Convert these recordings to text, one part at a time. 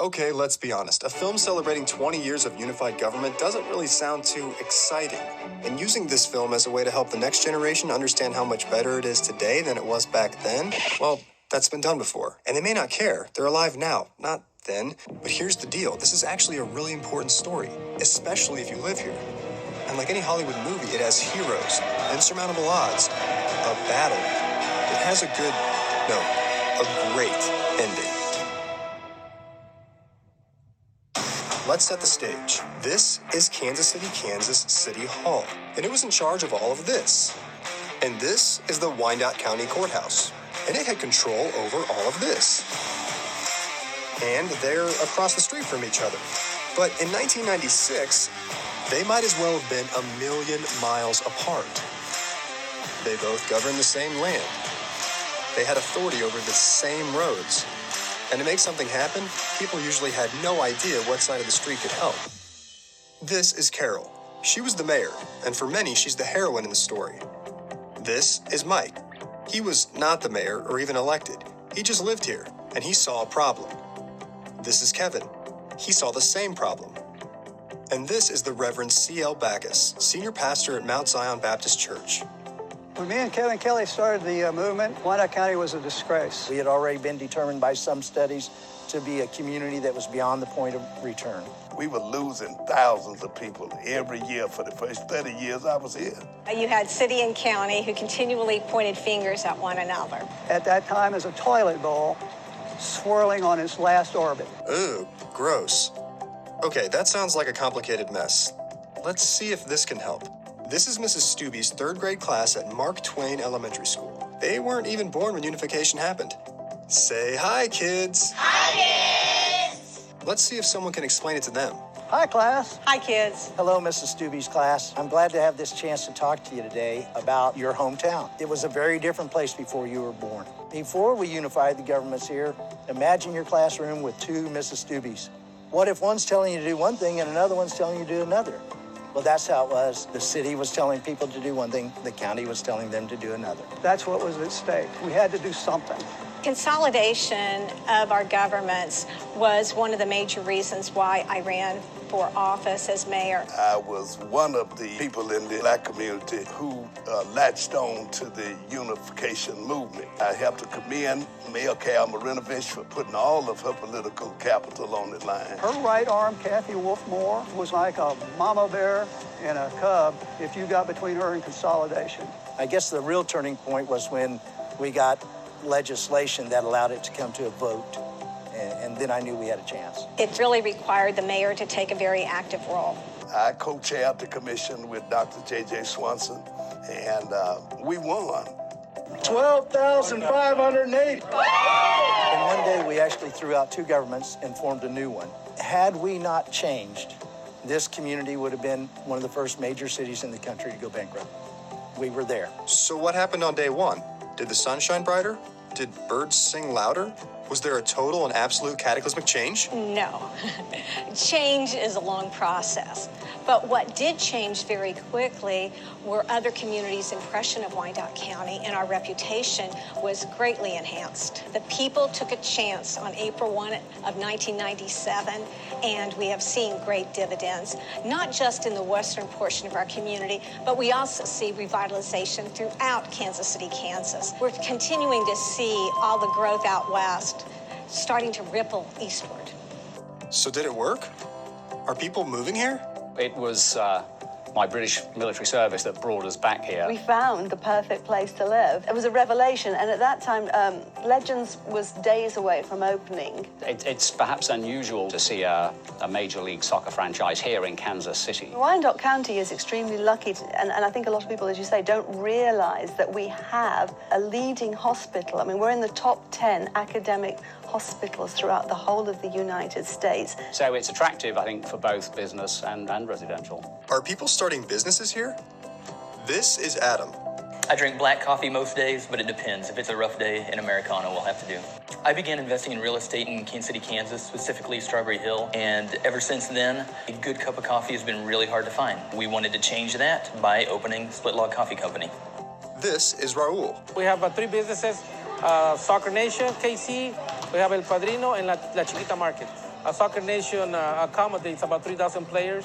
Okay, let's be honest. A film celebrating 20 years of unified government doesn't really sound too exciting. And using this film as a way to help the next generation understand how much better it is today than it was back then, well, that's been done before. And they may not care. They're alive now, not then. But here's the deal. This is actually a really important story, especially if you live here. And like any Hollywood movie, it has heroes, insurmountable odds, a battle. It has a great ending. Let's set the stage. This is Kansas City, Kansas City Hall, and it was in charge of all of this. And this is the Wyandotte County Courthouse, and it had control over all of this. And they're across the street from each other. But in 1996, they might as well have been a million miles apart. They both governed the same land. They had authority over the same roads. And to make something happen, people usually had no idea what side of the street could help. This is Carol. She was the mayor, and for many, she's the heroine in the story. This is Mike. He was not the mayor or even elected. He just lived here, and he saw a problem. This is Kevin. He saw the same problem. And this is the Reverend C.L. Backus, senior pastor at Mount Zion Baptist Church. When me and Kevin Kelly started the movement, Wyandotte County was a disgrace. We had already been determined by some studies to be a community that was beyond the point of return. We were losing thousands of people every year for the first 30 years I was here. You had city and county who continually pointed fingers at one another. At that time, as a toilet bowl swirling on its last orbit. Ooh, gross. Okay, that sounds like a complicated mess. Let's see if this can help. This is Mrs. Stubbe's third grade class at Mark Twain Elementary School. They weren't even born when unification happened. Say hi, kids. Hi, kids. Let's see if someone can explain it to them. Hi, class. Hi, kids. Hello, Mrs. Stubbe's class. I'm glad to have this chance to talk to you today about your hometown. It was a very different place before you were born. Before we unified the governments here, imagine your classroom with two Mrs. Stubbe's. What if one's telling you to do one thing and another one's telling you to do another? Well, that's how it was. The city was telling people to do one thing, the county was telling them to do another. That's what was at stake. We had to do something. Consolidation of our governments was one of the major reasons why I ran for office as mayor. I was one of the people in the black community who latched on to the unification movement. I have to commend Mayor Carol Marinovich for putting all of her political capital on the line. Her right arm, Kathy Wolfmore, was like a mama bear and a cub if you got between her and consolidation. I guess the real turning point was when we got legislation that allowed it to come to a vote. And then I knew we had a chance. It really required the mayor to take a very active role. I co-chaired the commission with Dr. J.J. Swanson, and we won. 12,580. And one day we actually threw out two governments and formed a new one. Had we not changed, this community would have been one of the first major cities in the country to go bankrupt. We were there. So what happened on day one? Did the sun shine brighter? Did birds sing louder? Was there a total and absolute cataclysmic change? No. Change is a long process. But what did change very quickly were other communities' impression of Wyandotte County, and our reputation was greatly enhanced. The people took a chance on April 1 of 1997, and we have seen great dividends, not just in the western portion of our community, but we also see revitalization throughout Kansas City, Kansas. We're continuing to see all the growth out west starting to ripple eastward. So did it work? Are people moving here? It was my British military service that brought us back here. We found the perfect place to live. It was a revelation, and at that time, Legends was days away from opening. It's perhaps unusual to see a Major League Soccer franchise here in Kansas City. Wyandotte County is extremely lucky, and I think a lot of people, as you say, don't realize that we have a leading hospital. I mean, we're in the top 10 academic hospitals throughout the whole of the United States. So it's attractive, I think, for both business and residential. Are people starting businesses here? This is Adam. I drink black coffee most days, but it depends. If it's a rough day, an Americano will have to do. I began investing in real estate in Kansas City, Kansas, specifically Strawberry Hill, and ever since then, a good cup of coffee has been really hard to find. We wanted to change that by opening Split Log Coffee Company. This is Raul. We have 3 businesses, Soccer Nation, KC, we have El Padrino, and La Chiquita Market. Soccer Nation accommodates about 3,000 players,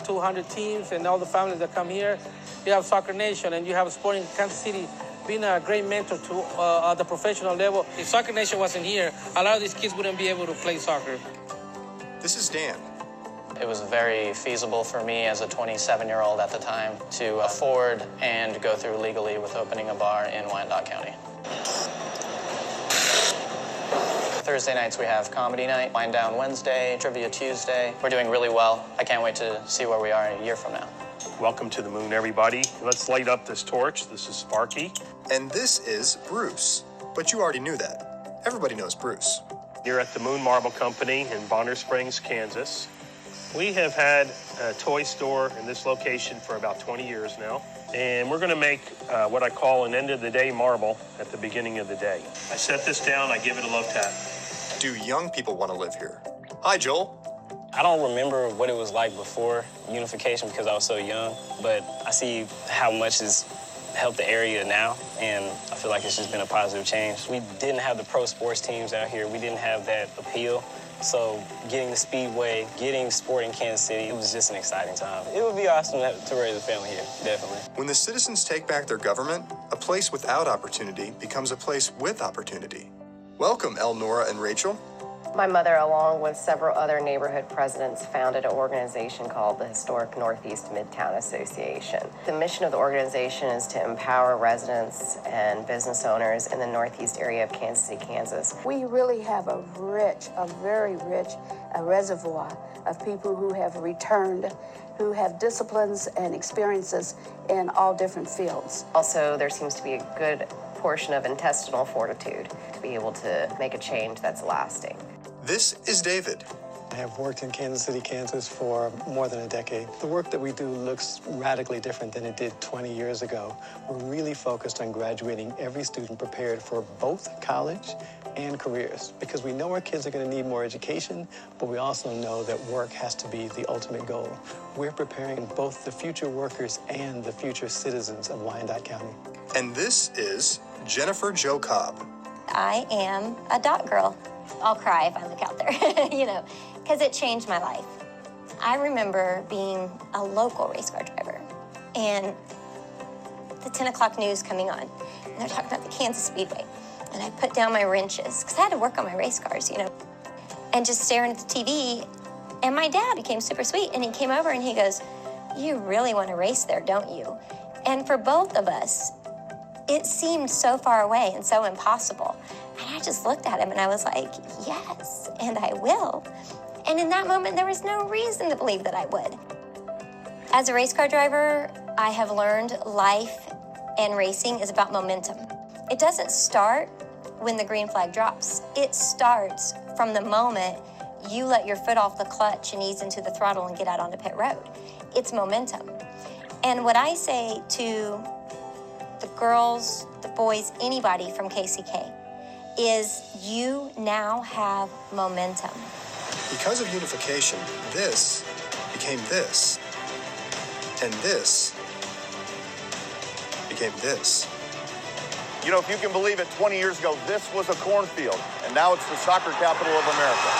200 teams, and all the families that come here. You have Soccer Nation, and you have Sporting Kansas City being a great mentor to the professional level. If Soccer Nation wasn't here, a lot of these kids wouldn't be able to play soccer. This is Dan. It was very feasible for me as a 27-year-old at the time to afford and go through legally with opening a bar in Wyandotte County. Thursday nights we have comedy night, Wind Down Wednesday, Trivia Tuesday. We're doing really well. I can't wait to see where we are a year from now. Welcome to the moon, everybody. Let's light up this torch. This is Sparky. And this is Bruce. But you already knew that. Everybody knows Bruce. You're at the Moon Marble Company in Bonner Springs, Kansas. We have had a toy store in this location for about 20 years now. And we're going to make what I call an end-of-the-day marble at the beginning of the day. I set this down, I give it a love tap. Do young people want to live here? Hi, Joel. I don't remember what it was like before unification because I was so young, but I see how much it's helped the area now, and I feel like it's just been a positive change. We didn't have the pro sports teams out here. We didn't have that appeal. So getting the Speedway, getting sport in Kansas City, it was just an exciting time. It would be awesome to raise a family here, definitely. When the citizens take back their government, a place without opportunity becomes a place with opportunity. Welcome, Elnora and Rachel. My mother, along with several other neighborhood presidents, founded an organization called the Historic Northeast Midtown Association. The mission of the organization is to empower residents and business owners in the northeast area of Kansas City, Kansas. We really have a very rich reservoir of people who have returned, who have disciplines and experiences in all different fields. Also, there seems to be a good portion of intestinal fortitude to be able to make a change that's lasting. This is David. I have worked in Kansas City, Kansas for more than a decade. The work that we do looks radically different than it did 20 years ago. We're really focused on graduating every student prepared for both college and careers, because we know our kids are going to need more education, but we also know that work has to be the ultimate goal. We're preparing both the future workers and the future citizens of Wyandotte County. And this is Jennifer Jo Cobb. I am a dot girl. I'll cry if I look out there, because it changed my life. I remember being a local race car driver and the 10 o'clock news coming on, and they're talking about the Kansas Speedway. And I put down my wrenches, because I had to work on my race cars, and just staring at the TV. And my dad became super sweet, and he came over and he goes, "You really want to race there, don't you?" And for both of us, it seemed so far away and so impossible. And I just looked at him and I was like, yes, and I will. And in that moment, there was no reason to believe that I would. As a race car driver, I have learned life and racing is about momentum. It doesn't start when the green flag drops. It starts from the moment you let your foot off the clutch and ease into the throttle and get out onto pit road. It's momentum. And what I say to the girls, the boys, anybody from KCK is you now have momentum. Because of unification, this became this. And this became this. If you can believe it, 20 years ago, this was a cornfield, and now it's the soccer capital of America.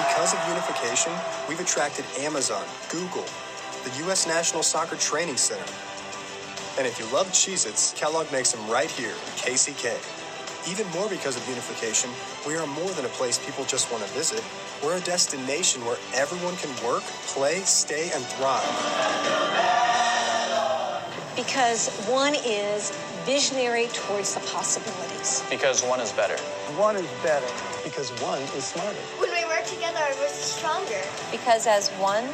Because of unification, we've attracted Amazon, Google, the U.S. National Soccer Training Center. And if you love Cheez-Its, Kellogg makes them right here in KCK. Even more because of unification, we are more than a place people just want to visit. We're a destination where everyone can work, play, stay, and thrive. Because one is visionary towards the possibilities. Because one is better. One is better. Because one is smarter. When we work together, we're stronger. Because as one,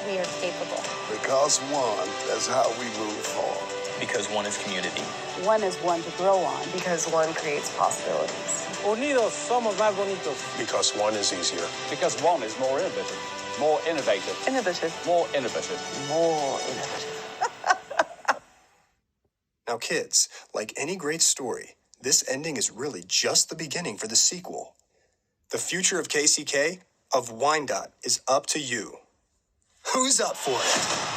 we are capable. Because one, that's how we move forward. Because one is community. One is one to grow on. Because one creates possibilities. Unidos somos más bonitos. Because one is easier. Because one is more innovative. More innovative. Innovative. More innovative. More innovative. Now, kids, like any great story, this ending is really just the beginning for the sequel. The future of KCK, of Wyandotte, is up to you. Who's up for it?